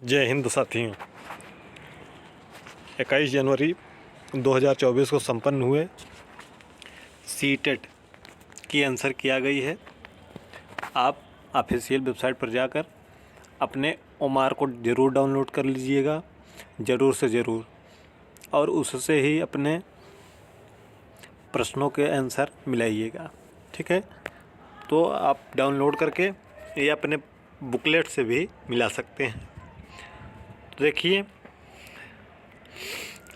जय हिंद साथियों। 21 जनवरी 2024 को संपन्न हुए सीटेट की आंसर किया गई है। आप ऑफिशियल वेबसाइट पर जाकर अपने ओमार को ज़रूर डाउनलोड कर लीजिएगा, ज़रूर से ज़रूर, और उससे ही अपने प्रश्नों के आंसर मिलाइएगा। ठीक है, तो आप डाउनलोड करके ये अपने बुकलेट से भी मिला सकते हैं। तो देखिए,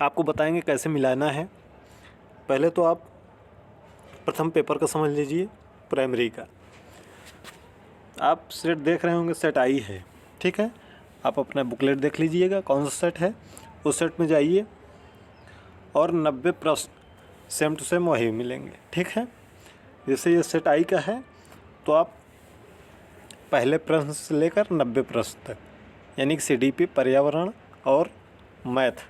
आपको बताएंगे कैसे मिलाना है। पहले तो आप प्रथम पेपर का समझ लीजिए, प्राइमरी का। आप सेट देख रहे होंगे, सेट आई है। ठीक है, आप अपना बुकलेट देख लीजिएगा कौन सा सेट है। उस सेट में जाइए और 90 प्रश्न सेम टू सेम वही मिलेंगे। ठीक है, जैसे ये सेट आई का है तो आप पहले प्रश्न से लेकर 90 प्रश्न तक, यानी कि CDP, पर्यावरण और मैथ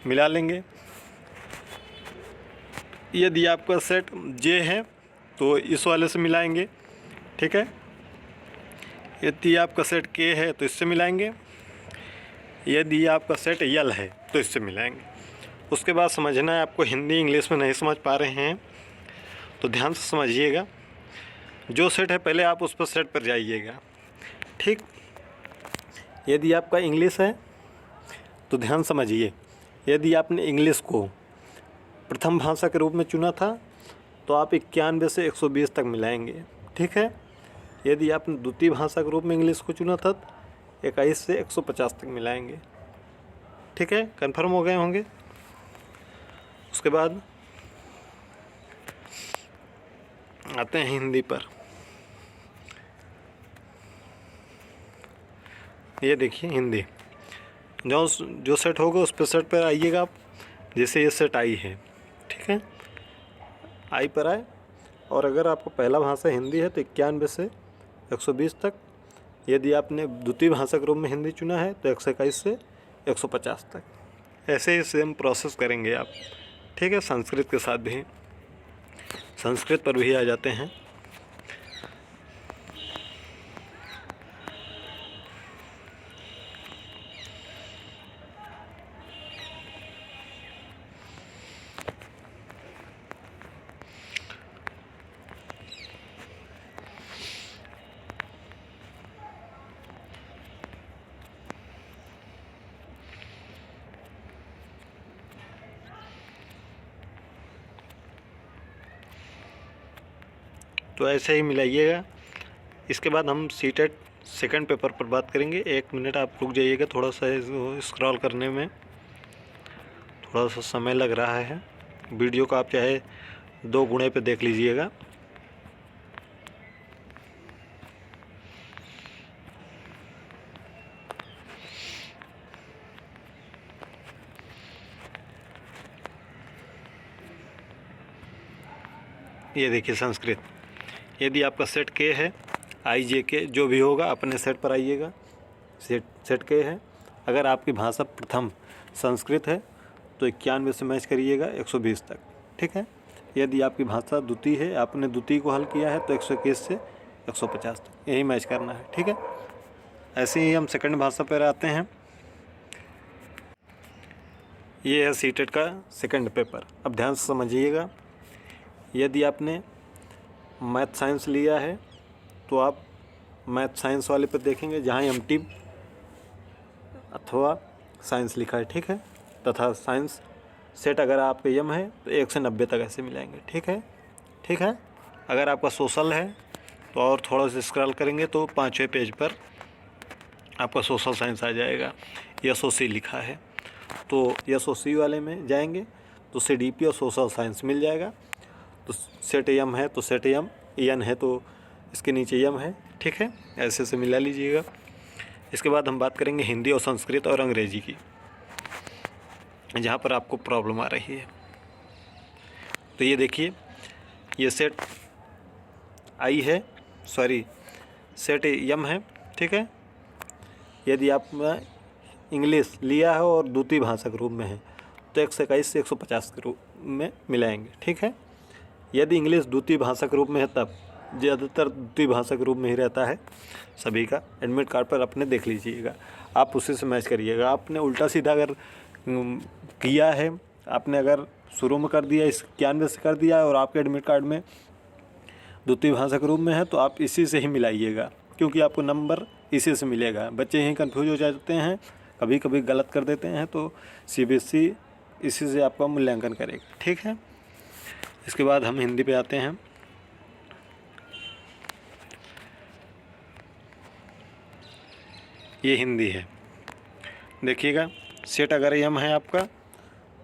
मिला लेंगे। यदि आपका सेट जे है तो इस वाले से मिलाएंगे। ठीक है, यदि आपका सेट के है तो इससे मिलाएंगे। यदि आपका सेट यल है तो इससे मिलाएंगे। उसके बाद समझना है आपको, हिंदी इंग्लिश में नहीं समझ पा रहे हैं तो ध्यान से समझिएगा। जो सेट है पहले आप उस पर सेट पर जाइएगा। ठीक, यदि आपका इंग्लिश है तो ध्यान समझिए। यदि आपने इंग्लिश को प्रथम भाषा के रूप में चुना था तो आप 91 से 120 तक मिलाएंगे। ठीक है, यदि आपने द्वितीय भाषा के रूप में इंग्लिश को चुना था तो 21 से 150 तक मिलाएंगे। ठीक है, कन्फर्म हो गए होंगे। उसके बाद आते हैं हिंदी पर। ये देखिए, हिंदी जो सेट होगा उस पर सेट पर आइएगा आप। जैसे ये सेट आई है, ठीक है, आई पर आए। और अगर आपको पहला भाषा हिंदी है तो 91 से 120 तक। यदि आपने द्वितीय भाषा के रूप में हिंदी चुना है तो 121 से 150 तक। ऐसे ही सेम प्रोसेस करेंगे आप। ठीक है, संस्कृत के साथ भी, संस्कृत पर भी आ जाते हैं। तो ऐसे ही मिलाइएगा। इसके बाद हम सीटेट सेकंड पेपर पर बात करेंगे। 1 मिनट आप रुक जाइएगा, थोड़ा सा स्क्रॉल करने में थोड़ा सा समय लग रहा है। वीडियो को आप चाहे 2 गुणे पे देख लीजिएगा। ये देखिए, संस्कृत। यदि आपका सेट के है, IJK जो भी होगा, अपने सेट पर आइएगा। सेट के है। अगर आपकी भाषा प्रथम संस्कृत है तो 91 से मैच करिएगा 120 तक। ठीक है, यदि आपकी भाषा द्वितीय है, आपने द्वितीय को हल किया है तो 121 से 150 तक, यही मैच करना है। ठीक है, ऐसे ही हम सेकंड भाषा पर आते हैं। ये है सीटेट का सेकंड पेपर। अब ध्यान से समझिएगा। यदि आपने मैथ साइंस लिया है तो आप मैथ साइंस वाले पे देखेंगे जहाँ MT अथवा साइंस लिखा है। ठीक है, तथा साइंस सेट अगर आपके यम है तो 1 से 90 तक ऐसे मिलाएंगे। ठीक है, ठीक है। अगर आपका सोशल है तो और थोड़ा सा स्क्रॉल करेंगे तो 5वें पेज पर आपका सोशल साइंस आ जाएगा। SOC लिखा है तो SOC वाले में जाएंगे तो CDP और सोशल साइंस मिल जाएगा। तो सेट यम है तो सेट यम, एन है तो इसके नीचे यम है। ठीक है, ऐसे से मिला लीजिएगा। इसके बाद हम बात करेंगे हिंदी और संस्कृत और अंग्रेजी की, जहाँ पर आपको प्रॉब्लम आ रही है। तो ये देखिए, ये सेट आई है, सॉरी सेट यम है। ठीक है, यदि आप इंग्लिश लिया है और द्वितीय भाषा के रूप में है तो 121 से 150 के रूप में मिलाएंगे। ठीक है, यदि इंग्लिश द्वितीय भाषा के रूप में है तब ज़्यादातर द्वितीय भाषा के रूप में ही रहता है सभी का। एडमिट कार्ड पर अपने देख लीजिएगा। आप उसी से मैच करिएगा। आपने उल्टा सीधा अगर किया है, आपने अगर शुरू में कर दिया 91 से कर दिया है और आपके एडमिट कार्ड में द्वितीय भाषा के रूप में है, तो आप इसी से ही मिलाइएगा, क्योंकि आपको नंबर इसी से मिलेगा। बच्चे यहीं कंफ्यूज हो जाते हैं, कभी कभी गलत कर देते हैं, तो CBSE इसी से आपका मूल्यांकन करेगा। ठीक है, इसके बाद हम हिंदी पे आते हैं। ये हिंदी है, देखिएगा। सेट अगर यम है आपका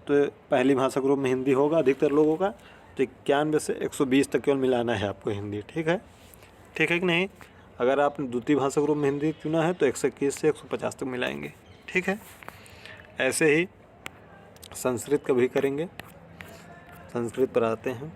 तो पहली भाषा के रूप में हिंदी होगा अधिकतर लोगों का, तो 91 से 120 तक केवल मिलाना है आपको हिंदी। ठीक है, ठीक है कि नहीं। अगर आपने द्वितीय भाषा के रूप में हिंदी चुना है तो 121 से 150 तक मिलाएंगे। ठीक है, ऐसे ही संस्कृत का भी करेंगे। संस्कृत पर आते हैं।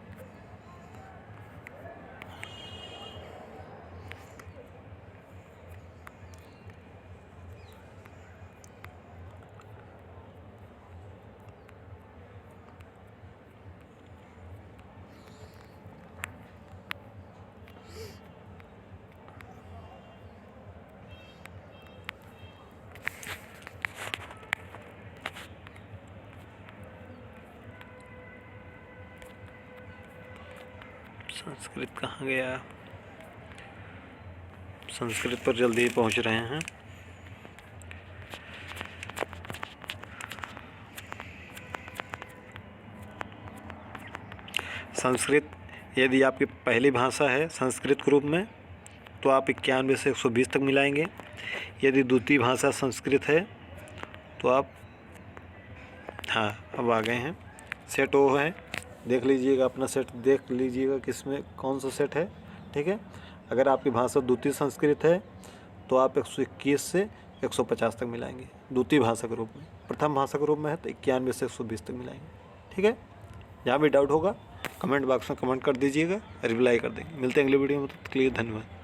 संस्कृत कहाँ गया? संस्कृत पर जल्दी ही पहुँच रहे हैं। संस्कृत यदि आपकी पहली भाषा है संस्कृत के रूप में तो आप 91 से 120 तक मिलाएंगे। यदि द्वितीय भाषा संस्कृत है तो आप, हाँ अब आ गए हैं। सेट वो है, देख लीजिएगा अपना सेट, देख लीजिएगा किसमें कौन सा सेट है। ठीक है, अगर आपकी भाषा द्वितीय संस्कृत है तो आप 121 से 150 तक मिलाएंगे द्वितीय भाषा के रूप में। प्रथम भाषा के रूप में है तो 91 से 120 तक मिलाएंगे। ठीक है, जहाँ भी डाउट होगा कमेंट बॉक्स में कमेंट कर दीजिएगा, रिप्लाई कर देंगे। मिलते हैं अगली वीडियो में, तब तक के लिए धन्यवाद।